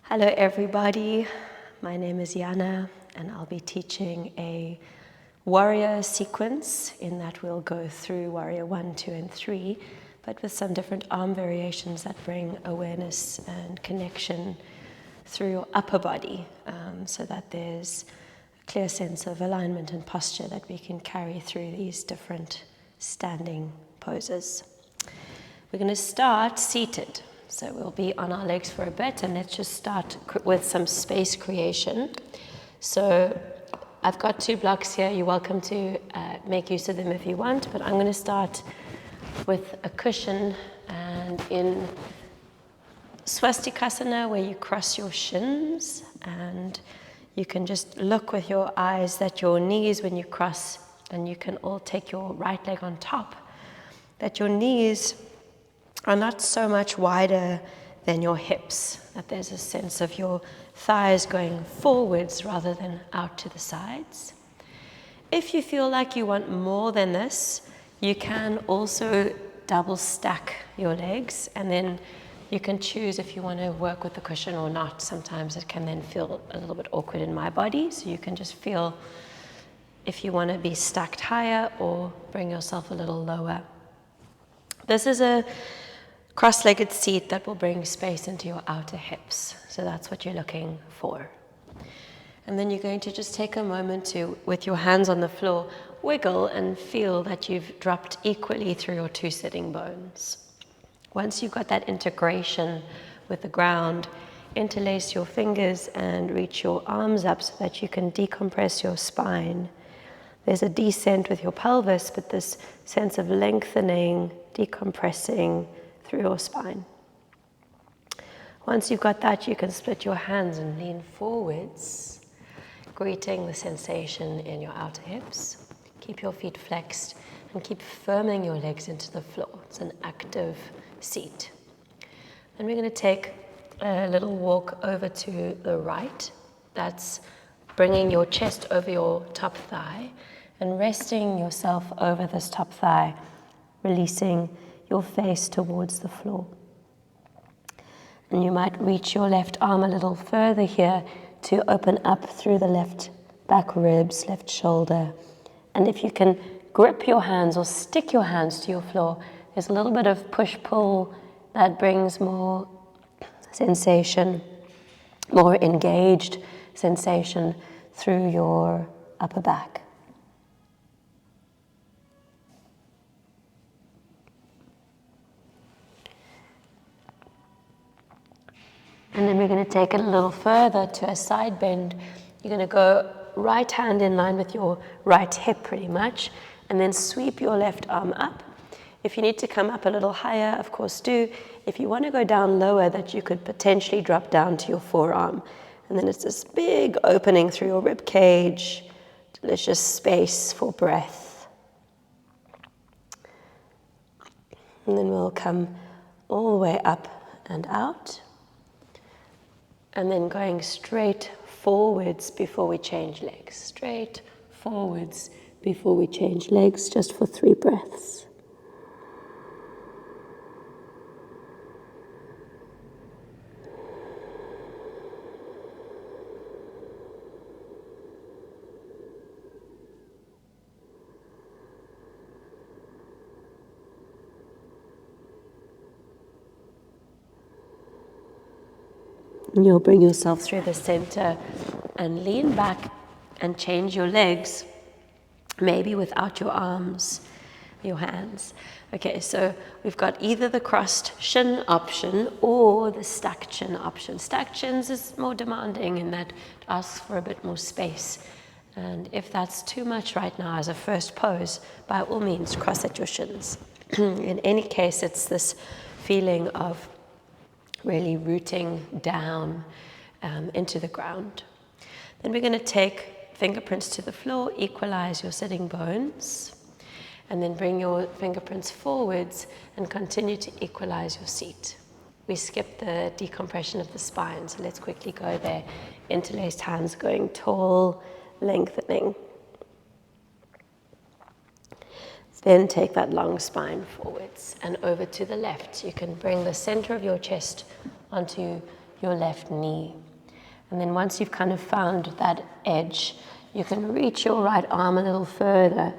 Hello everybody, my name is Yanna and I'll be teaching a warrior sequence in that we'll go through warrior 1, 2 and 3, but with some different arm variations that bring awareness and connection through your upper body so that there's a clear sense of alignment and posture that we can carry through these different standing poses. We're going to start seated. So we'll be on our legs for a bit, and let's just start with some space creation. So I've got 2 blocks here. You're welcome to make use of them if you want, but I'm going to start with a cushion, and in Swastikasana, where you cross your shins, and you can just look with your eyes at your knees when you cross, and you can all take your right leg on top, that your knees are not so much wider than your hips, that there's a sense of your thighs going forwards rather than out to the sides. If you feel like you want more than this, you can also double stack your legs, and then you can choose if you want to work with the cushion or not. Sometimes it can then feel a little bit awkward in my body, so you can just feel if you want to be stacked higher or bring yourself a little lower. This is a cross-legged seat that will bring space into your outer hips. So that's what you're looking for. And then you're going to just take a moment to, with your hands on the floor, wiggle and feel that you've dropped equally through your 2 sitting bones. Once you've got that integration with the ground, interlace your fingers and reach your arms up so that you can decompress your spine. There's a descent with your pelvis, but this sense of lengthening, decompressing through your spine. Once you've got that, you can split your hands and lean forwards, greeting the sensation in your outer hips. Keep your feet flexed and keep firming your legs into the floor. It's an active seat. Then we're going to take a little walk over to the right. That's bringing your chest over your top thigh and resting yourself over this top thigh, releasing your face towards the floor. And you might reach your left arm a little further here to open up through the left back ribs, left shoulder. And if you can grip your hands or stick your hands to your floor, there's a little bit of push-pull that brings more sensation, more engaged sensation through your upper back. And then we're going to take it a little further to a side bend. You're going to go right hand in line with your right hip pretty much, and then sweep your left arm up. If you need to come up a little higher, of course do. If you want to go down lower, that you could potentially drop down to your forearm. And then it's this big opening through your rib cage, delicious space for breath. And then we'll come all the way up and out. And then going straight forwards before we change legs. Straight forwards before we change legs, just for 3 breaths. You'll bring yourself through the center and lean back and change your legs, maybe without your arms, your hands. Okay, so we've got either the crossed shin option or the stacked shin option. Stacked shins is more demanding in that it asks for a bit more space. And if that's too much right now as a first pose, by all means, cross at your shins. In any case, it's this feeling of really rooting down into the ground. Then we're going to take fingerprints to the floor, equalize your sitting bones, and then bring your fingerprints forwards and continue to equalize your seat. We skipped the decompression of the spine, so let's quickly go there. Interlaced hands going tall, lengthening. Then take that long spine forwards and over to the left. You can bring the center of your chest onto your left knee. And then once you've kind of found that edge, you can reach your right arm a little further.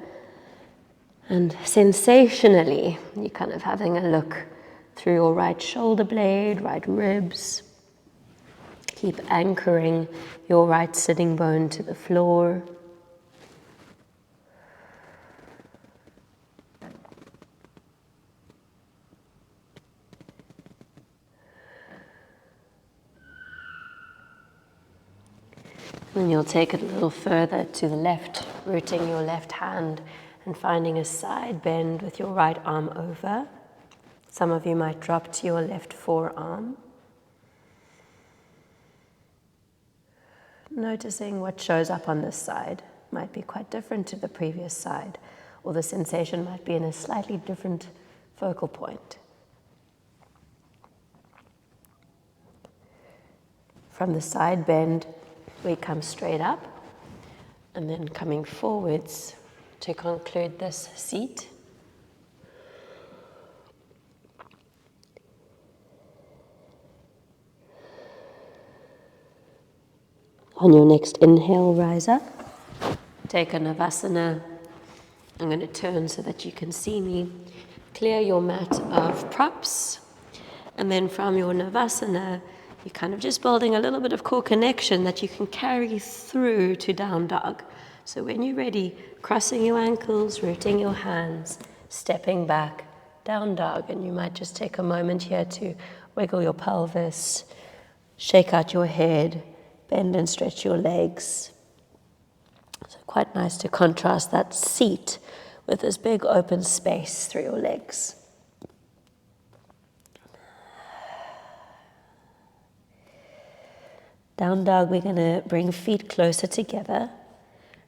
And sensationally, you're kind of having a look through your right shoulder blade, right ribs. Keep anchoring your right sitting bone to the floor. And you'll take it a little further to the left, rooting your left hand and finding a side bend with your right arm over. Some of you might drop to your left forearm. Noticing what shows up on this side might be quite different to the previous side, or the sensation might be in a slightly different focal point. From the side bend, we come straight up, and then coming forwards to conclude this seat. On your next inhale, rise up. Take a Navasana. I'm going to turn so that you can see me. Clear your mat of props. And then from your Navasana, you're kind of just building a little bit of core connection that you can carry through to down dog. So when you're ready, crossing your ankles, rooting your hands, stepping back, down dog. And you might just take a moment here to wiggle your pelvis, shake out your head, bend and stretch your legs. So quite nice to contrast that seat with this big open space through your legs. Down dog, we're going to bring feet closer together.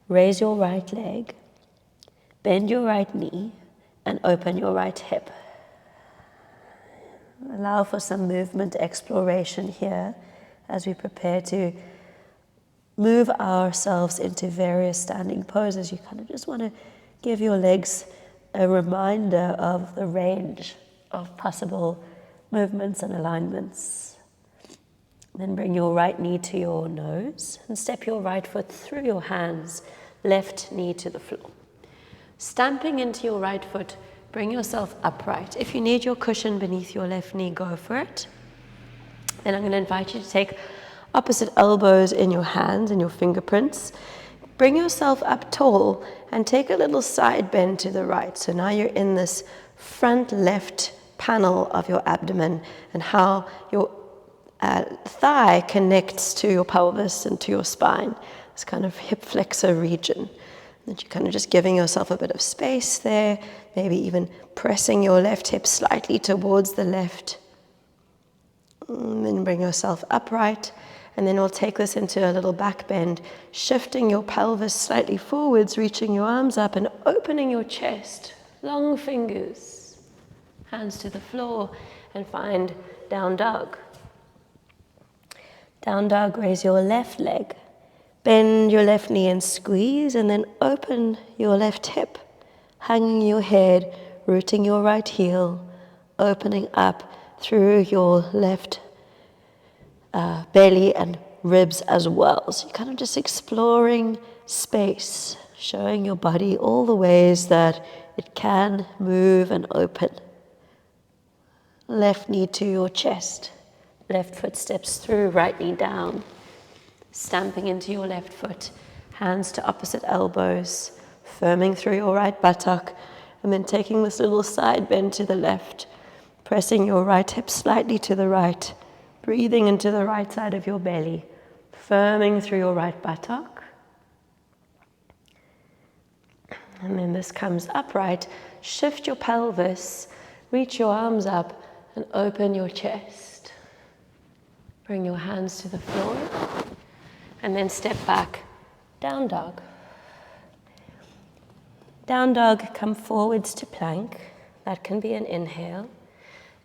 Raise your right leg, bend your right knee, and open your right hip. Allow for some movement exploration here as we prepare to move ourselves into various standing poses. You kind of just want to give your legs a reminder of the range of possible movements and alignments. Then bring your right knee to your nose and step your right foot through your hands, left knee to the floor. Stamping into your right foot, bring yourself upright. If you need your cushion beneath your left knee, go for it. Then I'm going to invite you to take opposite elbows in your hands and your fingerprints. Bring yourself up tall and take a little side bend to the right. So now you're in this front left panel of your abdomen, and how your thigh connects to your pelvis and to your spine, this kind of hip flexor region. That you're kind of just giving yourself a bit of space there, maybe even pressing your left hip slightly towards the left. And then bring yourself upright, and then we'll take this into a little back bend, shifting your pelvis slightly forwards, reaching your arms up and opening your chest. Long fingers, hands to the floor, and find down dog. Down dog, raise your left leg, bend your left knee and squeeze, and then open your left hip, hanging your head, rooting your right heel, opening up through your left belly and ribs as well. So you're kind of just exploring space, showing your body all the ways that it can move and open. Left knee to your chest. Left foot steps through, right knee down. Stamping into your left foot, hands to opposite elbows, firming through your right buttock, and then taking this little side bend to the left, pressing your right hip slightly to the right, breathing into the right side of your belly, firming through your right buttock. And then this comes upright, shift your pelvis, reach your arms up, and open your chest. Bring your hands to the floor, and then step back, down dog. Down dog, come forwards to plank. That can be an inhale.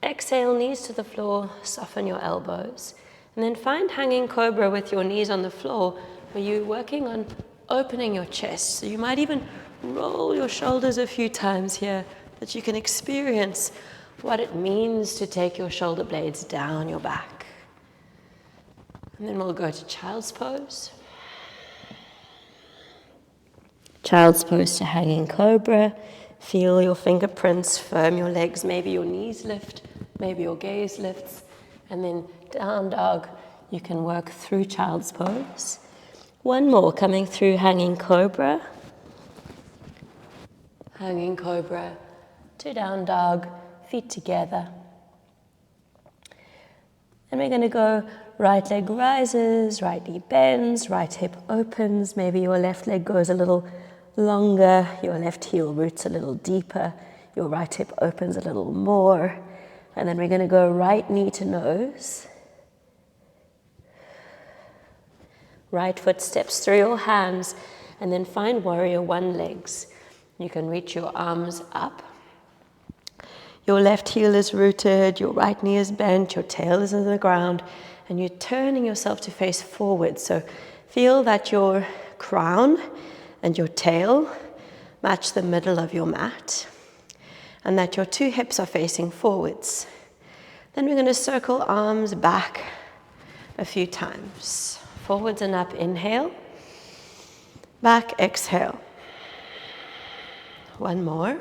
Exhale, knees to the floor, soften your elbows. And then find hanging cobra with your knees on the floor, where you're working on opening your chest. So you might even roll your shoulders a few times here, that you can experience what it means to take your shoulder blades down your back. And then we'll go to child's pose. Child's pose to hanging cobra. Feel your fingerprints, firm your legs, maybe your knees lift, maybe your gaze lifts. And then down dog, you can work through child's pose. One more, coming through hanging cobra. Hanging cobra to down dog, feet together. And we're going to go right leg rises, right knee bends, right hip opens. Maybe your left leg goes a little longer, your left heel roots a little deeper, your right hip opens a little more. And then we're going to go right knee to nose. Right foot steps through your hands, and then find warrior one legs. You can reach your arms up. Your left heel is rooted, your right knee is bent, your tail is on the ground, and you're turning yourself to face forward. So feel that your crown and your tail match the middle of your mat, and that your two hips are facing forwards. Then we're going to circle arms back a few times. Forwards and up, inhale. Back, exhale. One more.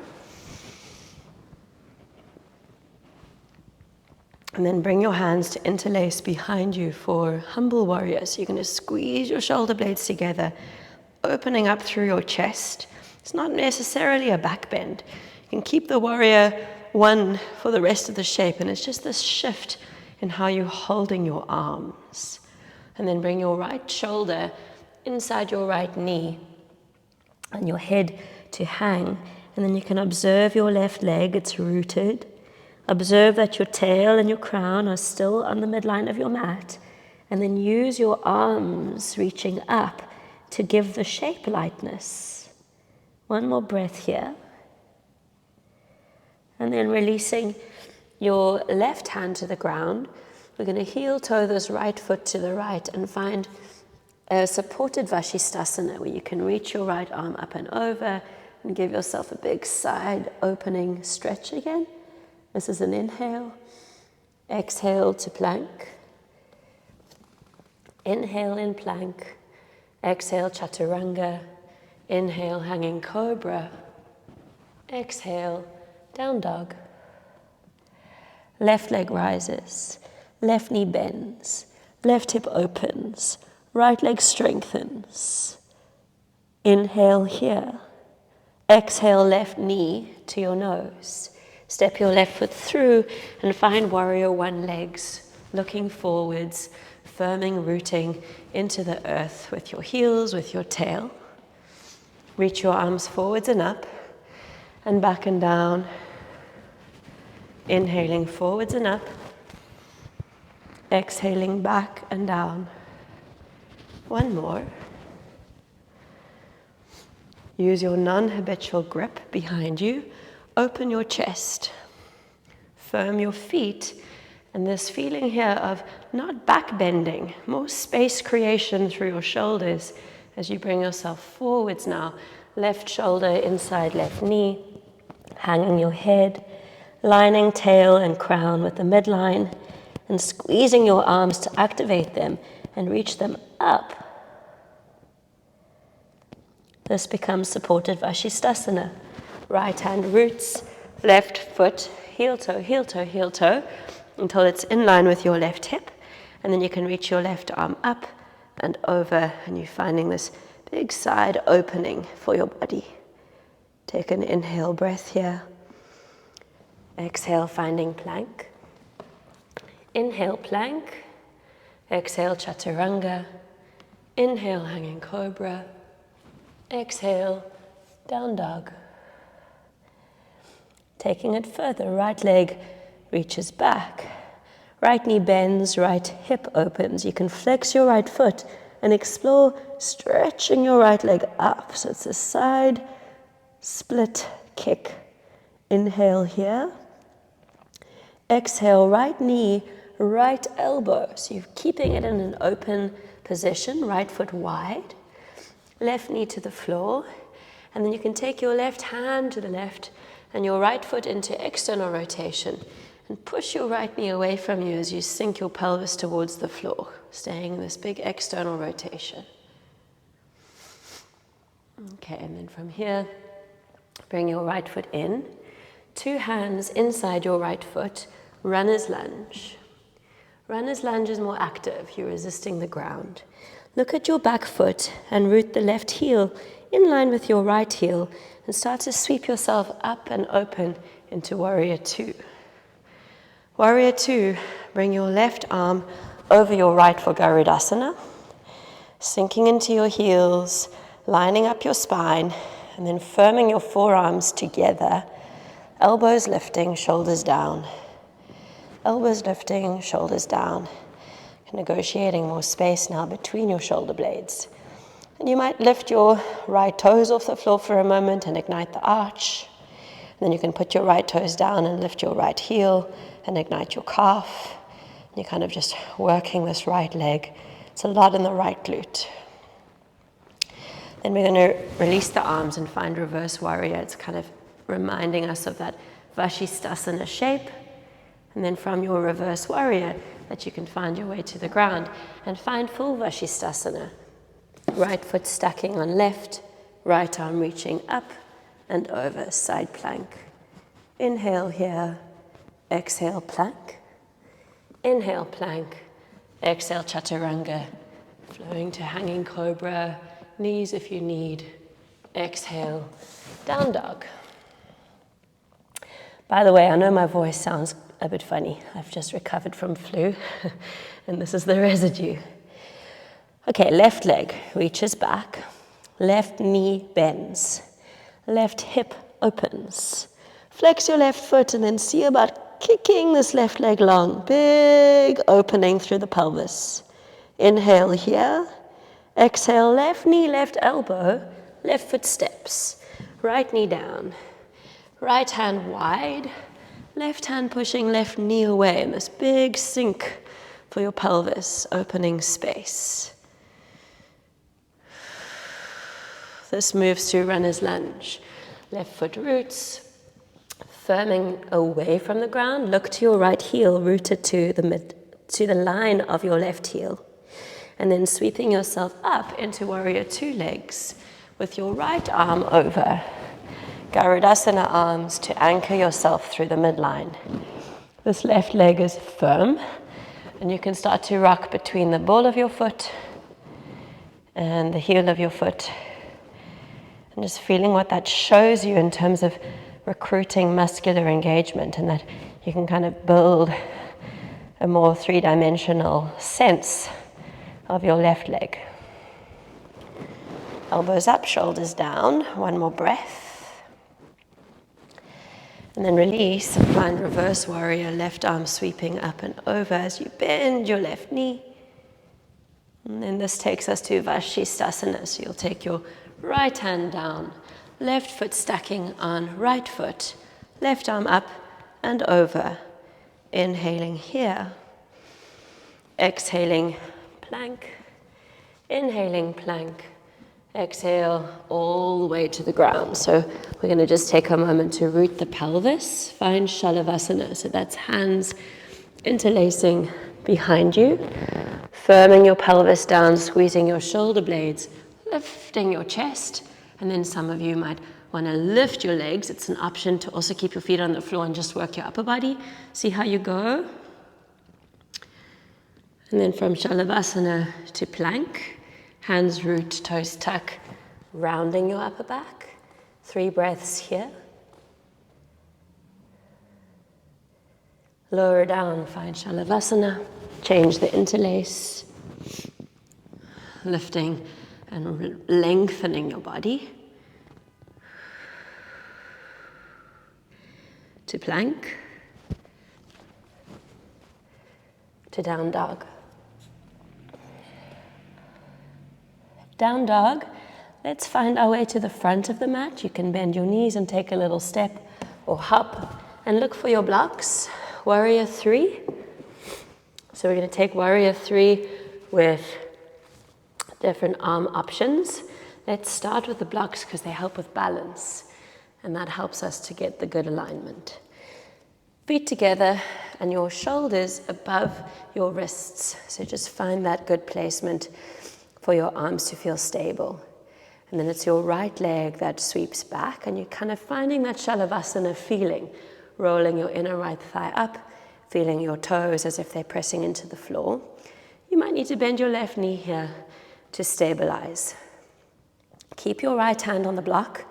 And then bring your hands to interlace behind you for humble warrior. So you're going to squeeze your shoulder blades together, opening up through your chest. It's not necessarily a back bend. You can keep the warrior one for the rest of the shape, and it's just this shift in how you're holding your arms. And then bring your right shoulder inside your right knee and your head to hang. And then you can observe your left leg, it's rooted. Observe that your tail and your crown are still on the midline of your mat. And then use your arms reaching up to give the shape lightness. One more breath here. And then releasing your left hand to the ground. We're going to heel toe this right foot to the right and find a supported Vashisthasana where you can reach your right arm up and over and give yourself a big side opening stretch again. This is an inhale. Exhale to plank. Inhale in plank. Exhale chaturanga. Inhale hanging cobra. Exhale down dog. Left leg rises. Left knee bends, left hip opens, right leg strengthens. Inhale here. Exhale left knee to your nose. Step your left foot through and find warrior one legs, looking forwards, firming, rooting into the earth with your heels, with your tail. Reach your arms forwards and up and back and down. Inhaling forwards and up. Exhaling back and down. One more. Use your non-habitual grip behind you. Open your chest. Firm your feet. And this feeling here of not back bending, more space creation through your shoulders as you bring yourself forwards now. Left shoulder inside left knee. Hanging your head. Lining tail and crown with the midline. And squeezing your arms to activate them and reach them up. This becomes supported Vashisthasana. Right hand roots, left foot, heel toe, heel toe, heel toe, until it's in line with your left hip. And then you can reach your left arm up and over, and you're finding this big side opening for your body. Take an inhale breath here. Exhale, finding plank. Inhale, plank. Exhale, chaturanga. Inhale, hanging cobra. Exhale, down dog. Taking it further, right leg reaches back. Right knee bends, right hip opens. You can flex your right foot and explore stretching your right leg up. So it's a side split kick. Inhale here. Exhale, right knee, right elbow. So you're keeping it in an open position, right foot wide, left knee to the floor. And then you can take your left hand to the left and your right foot into external rotation And push your right knee away from you as you sink your pelvis towards the floor, staying in this big external rotation. Okay, and then from here, bring your right foot in. 2 hands inside your right foot, runner's lunge. Runner's lunge is more active, you're resisting the ground. Look at your back foot and root the left heel in line with your right heel and start to sweep yourself up and open into Warrior 2. Warrior 2, bring your left arm over your right for Garudasana, sinking into your heels, lining up your spine, and then firming your forearms together, elbows lifting, shoulders down. Elbows lifting, shoulders down. Negotiating more space now between your shoulder blades. And you might lift your right toes off the floor for a moment and ignite the arch. And then you can put your right toes down and lift your right heel and ignite your calf. And you're kind of just working this right leg. It's a lot in the right glute. Then we're going to release the arms and find reverse warrior. It's kind of reminding us of that Vashisthasana shape. And then from your reverse warrior, that you can find your way to the ground and find full Vashisthasana. Right foot stacking on left, right arm reaching up and over, side plank. Inhale here, exhale plank. Inhale plank, exhale chaturanga, flowing to hanging cobra, knees if you need. Exhale, down dog. By the way, I know my voice sounds a bit funny. I've just recovered from flu, and this is the residue. Okay, left leg reaches back, left knee bends, left hip opens. Flex your left foot and then see about kicking this left leg long. Big opening through the pelvis. Inhale here, exhale, left knee, left elbow, left foot steps, right knee down, right hand wide, left hand pushing left knee away in this big sink for your pelvis, opening space. This moves to runner's lunge. Left foot roots, firming away from the ground. Look to your right heel, rooted to the line of your left heel. And then sweeping yourself up into Warrior 2 legs with your right arm over. Garudasana arms to anchor yourself through the midline. This left leg is firm, and you can start to rock between the ball of your foot and the heel of your foot. And just feeling what that shows you in terms of recruiting muscular engagement, and that you can kind of build a more three-dimensional sense of your left leg. Elbows up, shoulders down. One more breath. And then release and find reverse warrior, left arm sweeping up and over as you bend your left knee. And then this takes us to Vashisthasana. So you'll take your right hand down, left foot stacking on right foot, left arm up and over. Inhaling here. Exhaling, plank. Inhaling, plank. Exhale all the way to the ground. So we're going to just take a moment to root the pelvis. Find Shalavasana. So that's hands interlacing behind you. Firming your pelvis down, squeezing your shoulder blades, lifting your chest. And then some of you might want to lift your legs. It's an option to also keep your feet on the floor and just work your upper body. See how you go. And then from Shalavasana to plank. Hands root, toes tuck, rounding your upper back. 3 breaths here. Lower down, find Shalavasana. Change the interlace. Lifting and lengthening your body. To plank. To down dog. Down dog, let's find our way to the front of the mat. You can bend your knees and take a little step or hop and look for your blocks. Warrior 3. So we're going to take Warrior 3 with different arm options. Let's start with the blocks because they help with balance, and that helps us to get the good alignment. Feet together and your shoulders above your wrists. So just find that good placement for your arms to feel stable. And then it's your right leg that sweeps back, and you're kind of finding that Shalavasana feeling, rolling your inner right thigh up, feeling your toes as if they're pressing into the floor. You might need to bend your left knee here to stabilize. Keep your right hand on the block,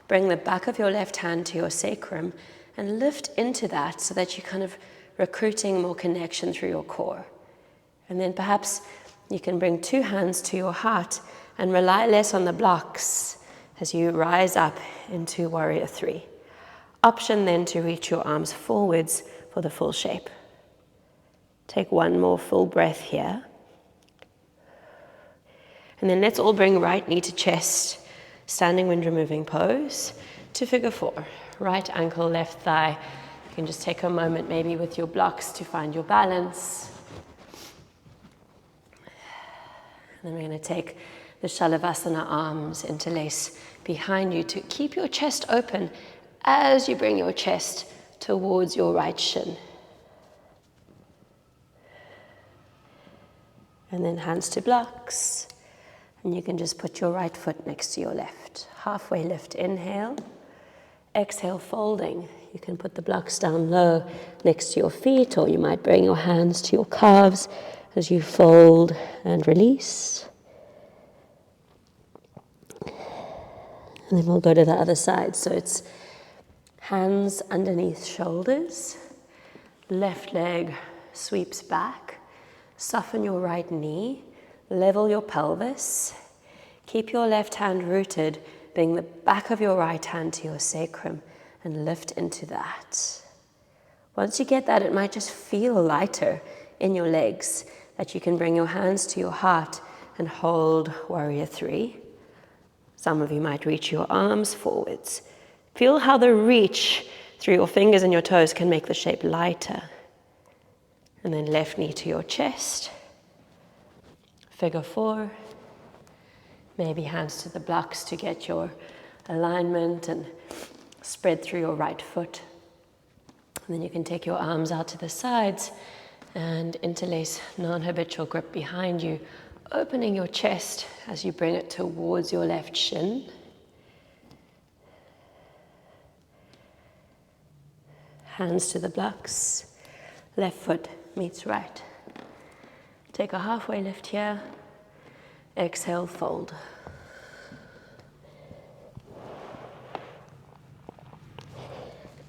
bring the back of your left hand to your sacrum, and lift into that so that you're kind of recruiting more connection through your core. And then perhaps you can bring two hands to your heart and rely less on the blocks as you rise up into Warrior Three. Option then to reach your arms forwards for the full shape. Take one more full breath here. And then let's all bring right knee to chest, standing wind removing pose, to figure four. Right ankle, left thigh. You can just take a moment maybe with your blocks to find your balance. And then we're going to take the Shalavasana arms, interlace behind you to keep your chest open as you bring your chest towards your right shin. And then hands to blocks. And you can just put your right foot next to your left. Halfway lift, inhale. Exhale, folding. You can put the blocks down low next to your feet, or you might bring your hands to your calves as you fold and release. And then we'll go to the other side. So it's hands underneath shoulders. Left leg sweeps back. Soften your right knee. Level your pelvis. Keep your left hand rooted. Bring the back of your right hand to your sacrum and lift into that. Once you get that, it might just feel lighter in your legs, that you can bring your hands to your heart and hold Warrior Three. Some of you might reach your arms forwards. Feel how the reach through your fingers and your toes can make the shape lighter. And then left knee to your chest. Figure four. Maybe hands to the blocks to get your alignment and spread through your right foot. And then you can take your arms out to the sides and interlace non-habitual grip behind you, opening your chest as you bring it towards your left shin. Hands to the blocks. Left foot meets right. Take a halfway lift here. Exhale, fold.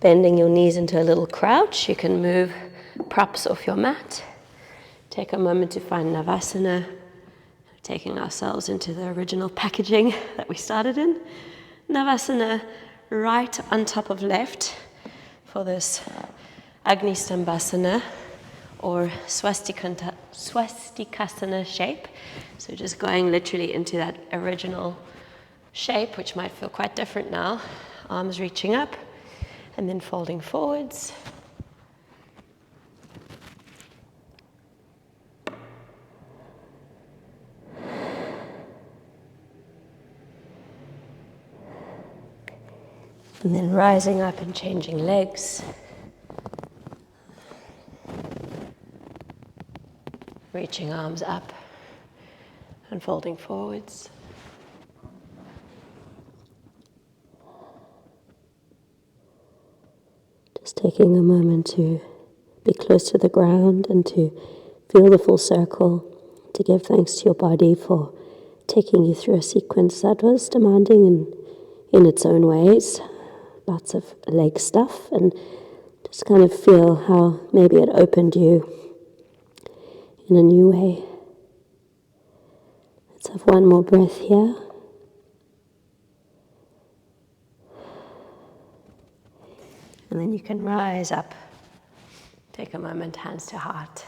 Bending your knees into a little crouch. You can move props off your mat. Take a moment to find Navasana, taking ourselves into the original packaging that we started in. Navasana, right on top of left for this Agni Stambhasana or swastikasana shape. So just going literally into that original shape, which might feel quite different now. Arms reaching up and then folding forwards. And then rising up and changing legs. Reaching arms up and folding forwards. Just taking a moment to be close to the ground and to feel the full circle, to give thanks to your body for taking you through a sequence that was demanding in its own ways. Lots of leg stuff, and just kind of feel how maybe it opened you in a new way. Let's have one more breath here. And then you can rise up. Take a moment, hands to heart.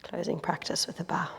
Closing practice with a bow.